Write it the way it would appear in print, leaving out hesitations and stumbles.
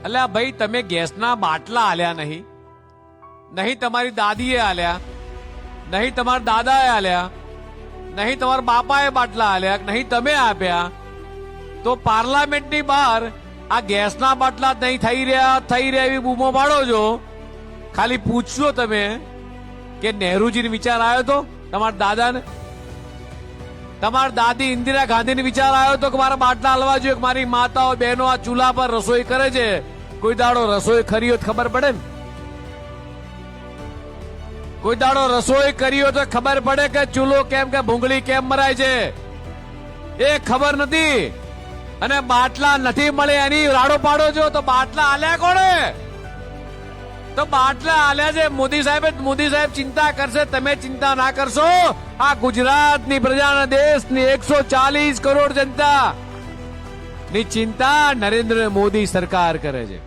અલ્યા ભાઈ, તમે ગેસના બાટલા આલ્યા નહીં, નહીં તમારી દાદીએ આલ્યા, નહીં તમારા દાદાએ આલ્યા, નહીં તમારા બાપાએ બાટલા આલ્યા, નહીં તમે આપ્યા, તો પાર્લામેન્ટની બહાર આ ગેસના બાટલા નહીં થઈ રહ્યા એવી બૂમો પાડો છો. ખાલી પૂછશો તમે કે નહેરુજીને વિચાર આવ્યો તો તમારા દાદાને? તમારી દાદી ઇન્દિરા ગાંધીને વિચાર આવ્યો તો કે મારા બાટલા હલવા જોઈએ, કે મારી માતાઓ બહેનો આ ચૂલા પર રસોઈ કરે છે, કોઈ દાડો રસોઈ કરી હોય તો ખબર પડે ને? કોઈ દાડો રસોઈ કરી હોય તો ખબર પડે કે ચૂલો કેમ, કે ભૂંગળી કેમ મરાય છે, એ ખબર નથી. અને બાટલા નથી મળે એની રાડો પાડો છો. તો બાટલા આલ્યા કોણે? તો બાટલા આલ્યા છે મોદી સાહેબ. મોદી સાહેબ ચિંતા કરશે, તમે ચિંતા ના કરશો. આ ગુજરાતની પ્રજાના, દેશની 140 કરોડ જનતા ની ચિંતા નરેન્દ્ર મોદી સરકાર કરે છે.